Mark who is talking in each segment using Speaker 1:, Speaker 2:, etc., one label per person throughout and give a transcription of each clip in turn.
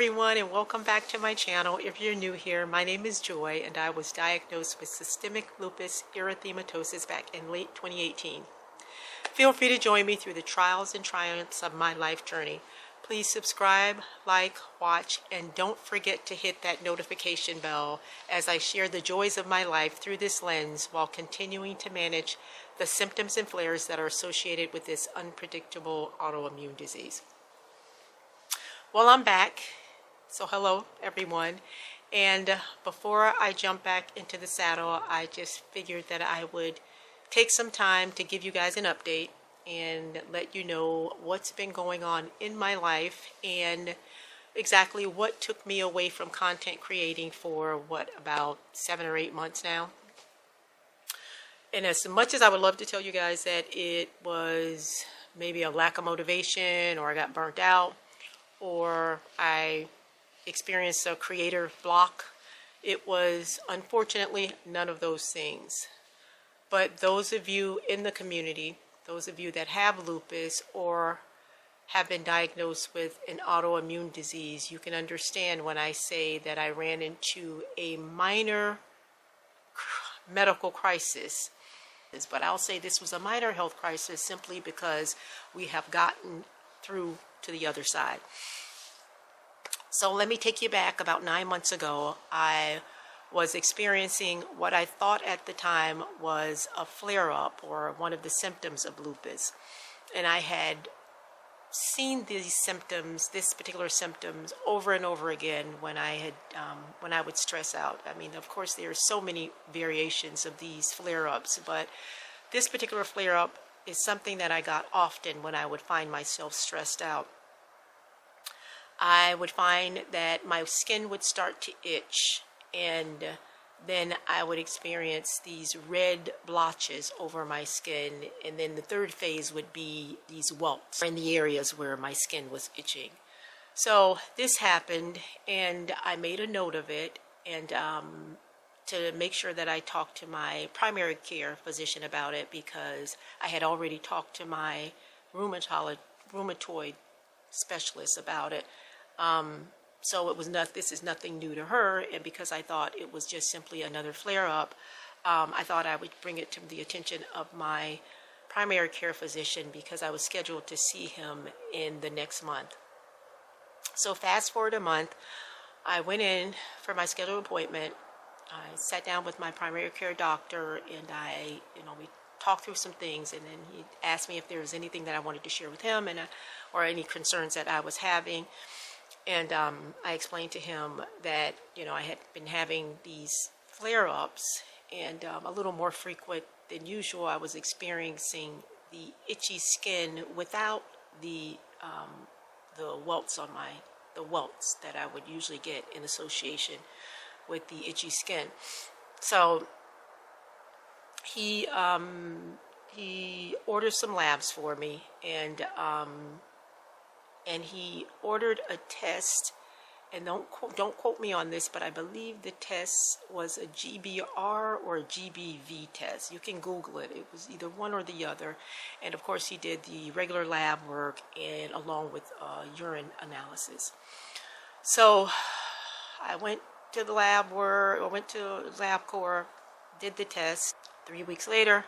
Speaker 1: everyone, and welcome back to my channel. If you're new here, my name is Joy and I was diagnosed with systemic lupus erythematosus back in late 2018. Feel free to join me through the trials and triumphs of my life journey. Please subscribe, like, watch, and don't forget to hit that notification bell as I share the joys of my life through this lens while continuing to manage the symptoms and flares that are associated with this unpredictable autoimmune disease. Well, I'm back. So hello, everyone. And before I jump back into the saddle, I just figured that I would take some time to give you guys an update and let you know what's been going on in my life and exactly what took me away from content creating for about 7 or 8 months now. And as much as I would love to tell you guys that it was maybe a lack of motivation, or I got burnt out, or I experienced a creator block, it was unfortunately none of those things. But those of you in the community, those of you that have lupus or have been diagnosed with an autoimmune disease, you can understand when I say that I ran into a minor medical crisis. But I'll say this was a minor health crisis simply because we have gotten through to the other side. So let me take you back. About 9 months ago, I was experiencing what I thought at the time was a flare-up or one of the symptoms of lupus. And I had seen these symptoms, this particular symptoms, over and over again when I would stress out. I mean, of course, there are so many variations of these flare-ups, but this particular flare-up is something that I got often when I would find myself stressed out. I would find that my skin would start to itch, and then I would experience these red blotches over my skin, and then the third phase would be these welts in the areas where my skin was itching. So this happened, and I made a note of it, and to make sure that I talked to my primary care physician about it, because I had already talked to my rheumatoid specialist about it. So this is nothing new to her, and because I thought it was just simply another flare-up, I thought I would bring it to the attention of my primary care physician, because I was scheduled to see him in the next month. So fast forward a month, I went in for my scheduled appointment. I sat down with my primary care doctor, and we talked through some things, and then he asked me if there was anything that I wanted to share with him, or any concerns that I was having. And I explained to him that, I had been having these flare-ups, and a little more frequent than usual. I was experiencing the itchy skin without the welts the welts that I would usually get in association with the itchy skin. So he ordered some labs for me, and he ordered a test, and don't quote me on this, but I believe the test was a GBR or a GBV test. You can Google it. It was either one or the other. And of course, he did the regular lab work, and along with urine analysis. So I went to the LabCorp, did the test. 3 weeks later,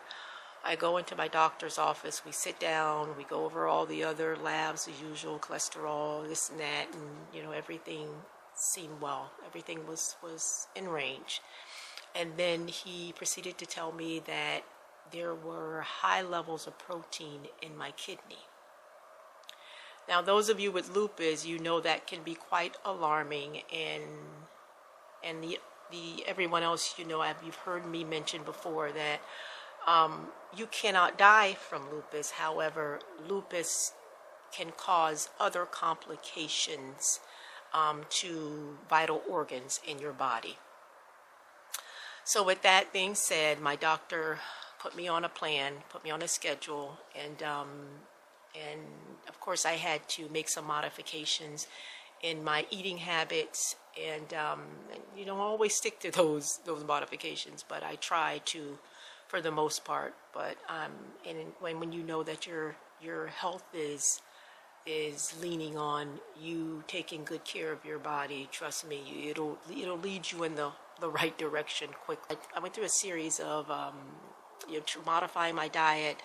Speaker 1: I go into my doctor's office, we sit down, we go over all the other labs, the usual cholesterol, this and that, and everything seemed well. Everything was in range. And then he proceeded to tell me that there were high levels of protein in my kidney. Now, those of you with lupus, that can be quite alarming, and everyone else, you've heard me mention before that you cannot die from lupus. However, lupus can cause other complications to vital organs in your body. So with that being said, my doctor put me on a plan, put me on a schedule, and of course I had to make some modifications in my eating habits, and you don't always stick to those modifications, but I try to, for the most part. But and when you know that your health is is leaning on you taking good care of your body. Trust me, it'll lead you in the right direction quickly. I went through a series of modifying my diet,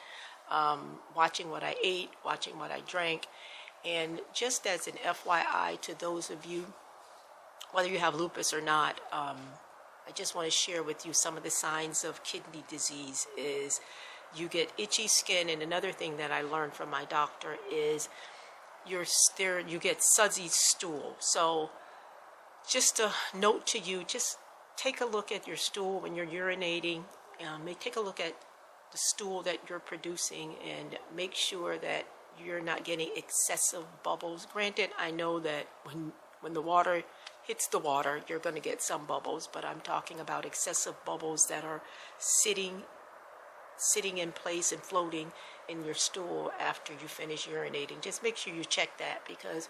Speaker 1: watching what I ate, watching what I drank, and just as an FYI to those of you, whether you have lupus or not, I just want to share with you some of the signs of kidney disease. Is you get itchy skin, and another thing that I learned from my doctor is you get sudsy stool. So just a note to you, just take a look at your stool when you're urinating. Take a look at the stool that you're producing and make sure that you're not getting excessive bubbles. Granted, I know that when the water hits the water, you're going to get some bubbles, but I'm talking about excessive bubbles that are sitting in place and floating in your stool after you finish urinating. Just make sure you check that, because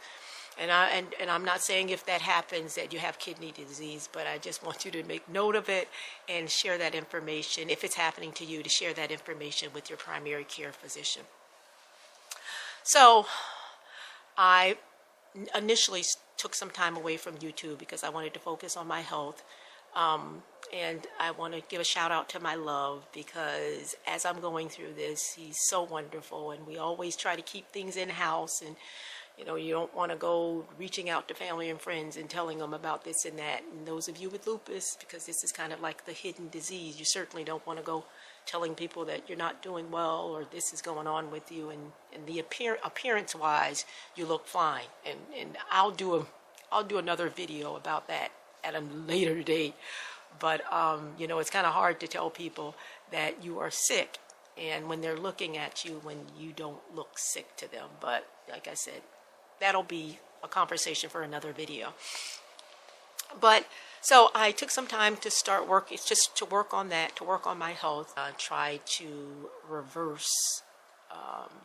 Speaker 1: and I'm not saying if that happens that you have kidney disease, but I just want you to make note of it and share that information, if it's happening to you, to share that information with your primary care physician. So I initially took some time away from YouTube because I wanted to focus on my health. And I want to give a shout out to my love, because as I'm going through this, he's so wonderful, and we always try to keep things in house, and you don't want to go reaching out to family and friends and telling them about this and that. And those of you with lupus, because this is kind of like the hidden disease, you certainly don't want to go telling people that you're not doing well or this is going on with you. And the appearance wise, you look fine. And I'll do another video about that at a later date. But it's kind of hard to tell people that you are sick, and when they're looking at you when you don't look sick to them. But like I said, that'll be a conversation for another video. But so I took some time to start work. It's just to work on that, to work on my health, try to reverse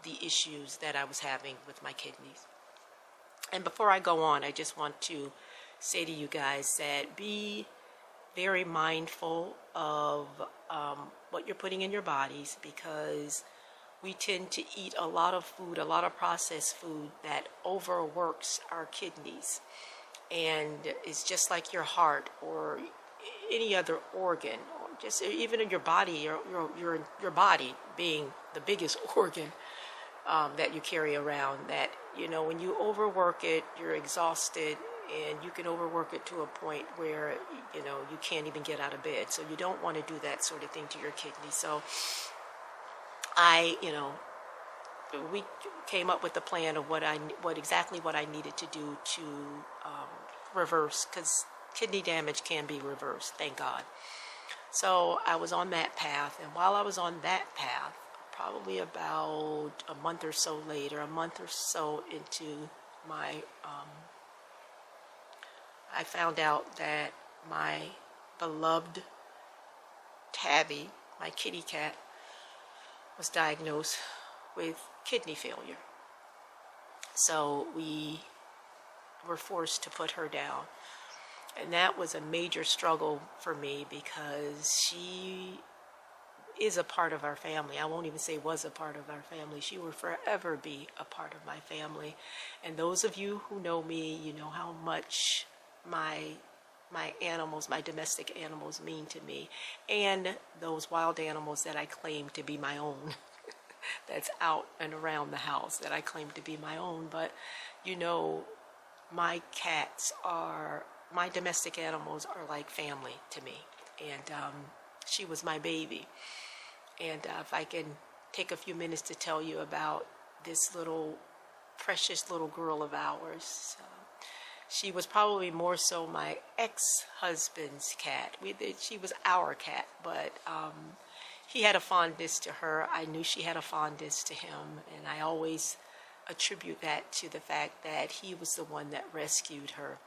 Speaker 1: the issues that I was having with my kidneys. And before I go on, I just want to say to you guys that be very mindful of what you're putting in your bodies, because we tend to eat a lot of food, a lot of processed food that overworks our kidneys. And it's just like your heart or any other organ, or just even in your body, your body being the biggest organ that you carry around, that when you overwork it, you're exhausted, and you can overwork it to a point where you can't even get out of bed. So you don't want to do that sort of thing to your kidney. So we came up with a plan of what exactly I needed to do to reverse, because kidney damage can be reversed, thank God. So I was on that path, and while I was on that path, probably about a month or so into my I found out that my beloved Tabby, my kitty cat, was diagnosed with kidney failure. So we were forced to put her down. And that was a major struggle for me, because she is a part of our family. I won't even say was a part of our family. She will forever be a part of my family. And those of you who know me, you know how much my animals, my domestic animals, mean to me, and those wild animals that I claim to be my own that's out and around the house that I claim to be my own. But my domestic animals are like family to me, and she was my baby. And if I can take a few minutes to tell you about this precious little girl of ours. She was probably more so my ex-husband's cat. She was our cat, but he had a fondness to her. I knew she had a fondness to him, and I always attribute that to the fact that he was the one that rescued her.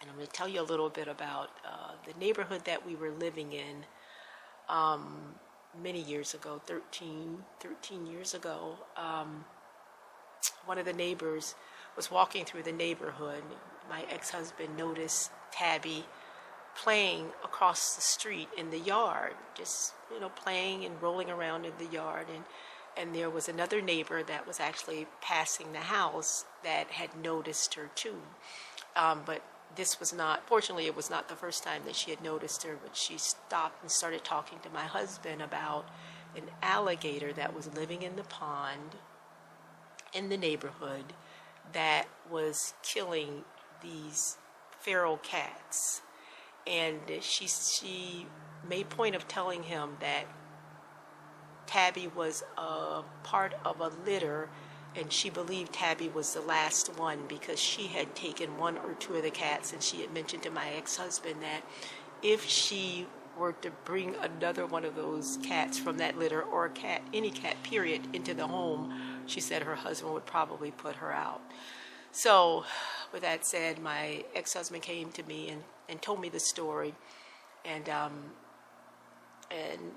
Speaker 1: And I'm going to tell you a little bit about the neighborhood that we were living in many years ago, 13 years ago. One of the neighbors was walking through the neighborhood. My ex-husband noticed Tabby playing across the street in the yard, just playing and rolling around in the yard. And And there was another neighbor that was actually passing the house that had noticed her too. But this was not, fortunately, it was not the first time that she had noticed her, but she stopped and started talking to my husband about an alligator that was living in the pond in the neighborhood that was killing these feral cats. And she made point of telling him that Tabby was a part of a litter, and she believed Tabby was the last one because she had taken one or two of the cats, and she had mentioned to my ex-husband that if she were to bring another one of those cats from that litter, or a cat, any cat period, into the home, she said her husband would probably put her out. So with that said, my ex-husband came to me and told me the story, and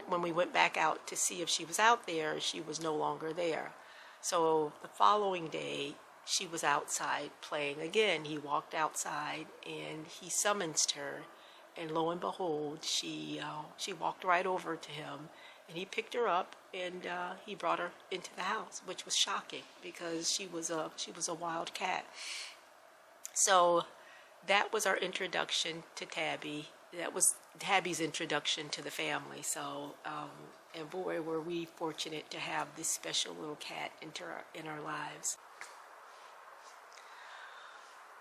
Speaker 1: when we went back out to see if she was out there, she was no longer there. So the following day, she was outside playing again. He walked outside and he summonsed her, and lo and behold, she walked right over to him, and he picked her up and he brought her into the house, which was shocking because she was a wild cat. So that was our introduction to Tabby. That was Tabby's introduction to the family. So, and boy, were we fortunate to have this special little cat in our lives.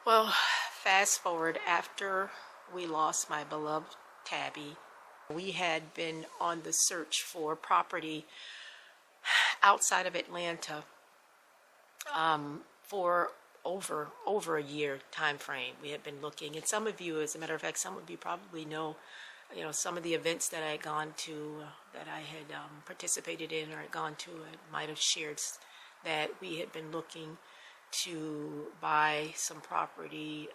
Speaker 1: Well, fast forward, after we lost my beloved Tabby, we had been on the search for property outside of Atlanta for over a year time frame. We had been looking, and some of you, as a matter of fact, some of you probably know, some of the events that I had gone to, that I had participated in or had gone to, I might have shared that we had been looking to buy some property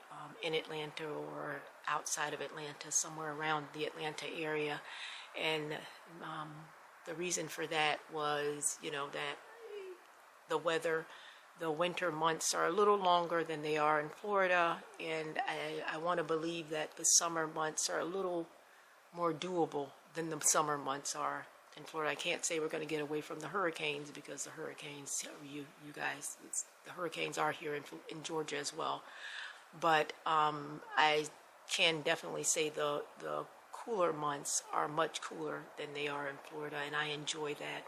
Speaker 1: in Atlanta or outside of Atlanta, somewhere around the Atlanta area. And the reason for that was, that the winter months are a little longer than they are in Florida, and I want to believe that the summer months are a little more doable than the summer months are in Florida. I can't say we're going to get away from the hurricanes, because the hurricanes, you guys, the hurricanes are here in Georgia as well. But I can definitely say the cooler months are much cooler than they are in Florida, and I enjoy that.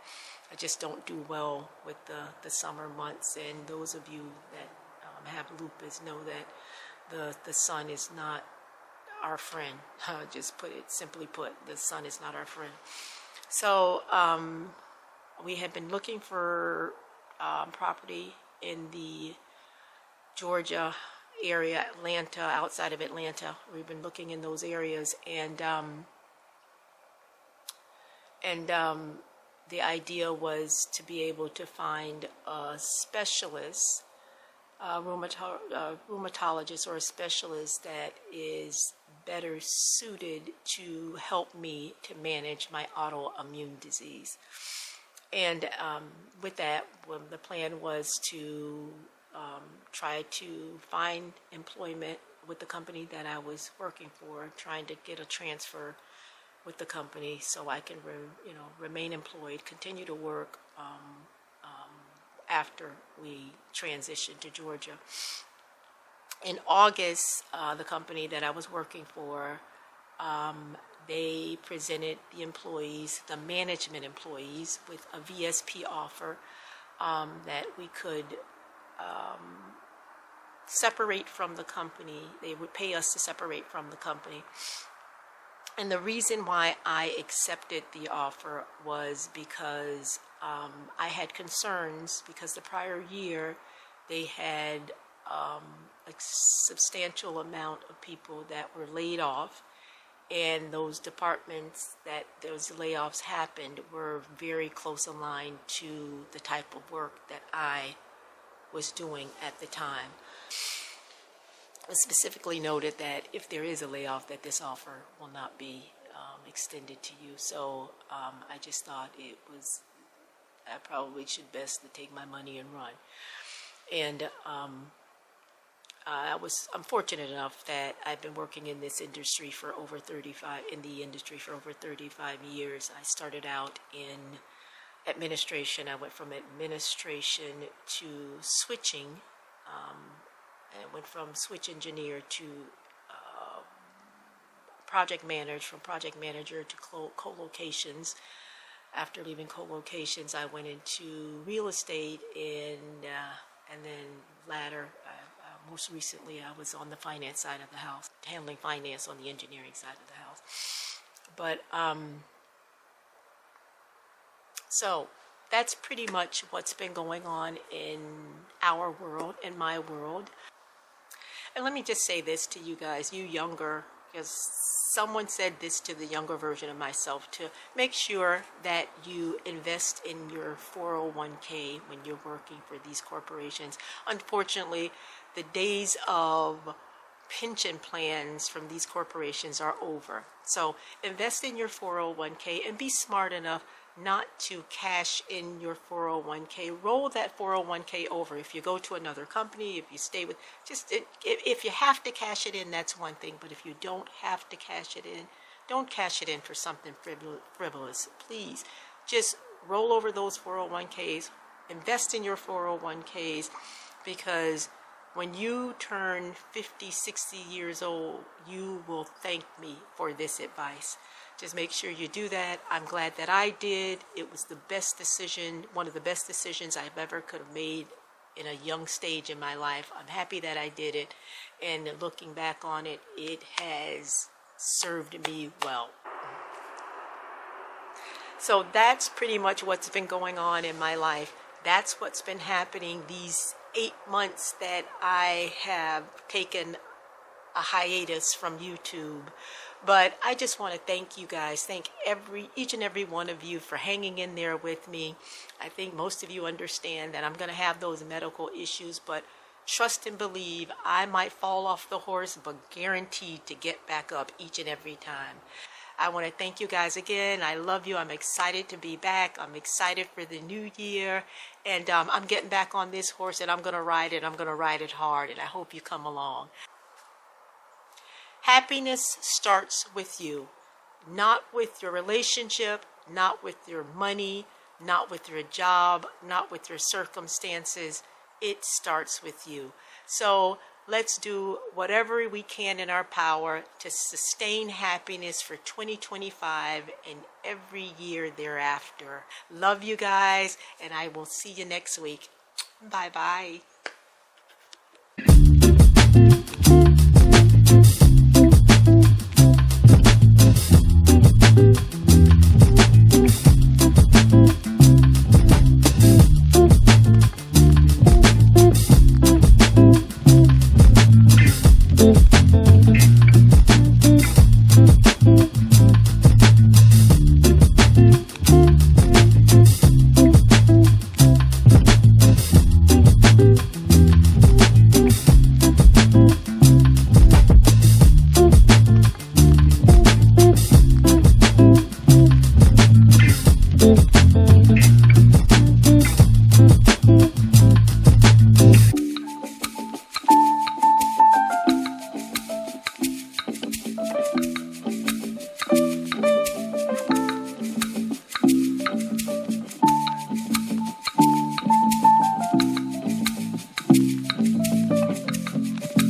Speaker 1: I just don't do well with the summer months, and those of you that have lupus know that the sun is not our friend. Just simply put, the sun is not our friend. So we had been looking for property in the Georgia area, Atlanta, outside of Atlanta. We've been looking in those areas, and the idea was to be able to find a specialist, rheumatologist, or a specialist that is better suited to help me to manage my autoimmune disease. And with that, the plan was to try to find employment with the company that I was working for, trying to get a transfer with the company so I can remain employed, continue to work after we transitioned to Georgia. In August, the company that I was working for, they presented the employees, the management employees, with a VSP offer that we could separate from the company. They would pay us to separate from the company. And the reason why I accepted the offer was because I had concerns, because the prior year they had a substantial amount of people that were laid off, and those departments that those layoffs happened were very close aligned to the type of work that I was doing at the time. It specifically noted that if there is a layoff, that this offer will not be extended to you. So I just thought I probably should best to take my money and run. And I'm fortunate enough that I've been working in this industry for over 35 years. I started out in administration. I went from administration to switching. I went from switch engineer to project manager, from project manager to co-locations. After leaving co-locations, I went into real estate, and then latter, most recently, I was on the finance side of the house, handling finance on the engineering side of the house. But so that's pretty much what's been going on in our world, in my world. And let me just say this to you guys, you younger, because someone said this to the younger version of myself, to make sure that you invest in your 401k when you're working for these corporations. Unfortunately, the days of pension plans from these corporations are over. So invest in your 401k and be smart enough not to cash in your 401k. Roll that 401k over. If you go to another company, if you stay with, if you have to cash it in, that's one thing. But if you don't have to cash it in, don't cash it in for something frivolous. Please, just roll over those 401ks, invest in your 401ks, because when you turn 50, 60 years old, you will thank me for this advice. Just make sure you do that. I'm glad that I did. It was the best decision, one of the best decisions I've ever could have made in a young stage in my life. I'm happy that I did it. And looking back on it, it has served me well. So that's pretty much what's been going on in my life. That's what's been happening these 8 months that I have taken a hiatus from YouTube. But I just want to thank you guys, thank each and every one of you for hanging in there with me. I think most of you understand that I'm going to have those medical issues, but trust and believe I might fall off the horse, but guaranteed to get back up each and every time. I want to thank you guys again. I love you. I'm excited to be back. I'm excited for the new year. And I'm getting back on this horse, and I'm going to ride it. I'm going to ride it hard, and I hope you come along. Happiness starts with you, not with your relationship, not with your money, not with your job, not with your circumstances. It starts with you. So let's do whatever we can in our power to sustain happiness for 2025 and every year thereafter. Love you guys, and I will see you next week. Bye-bye.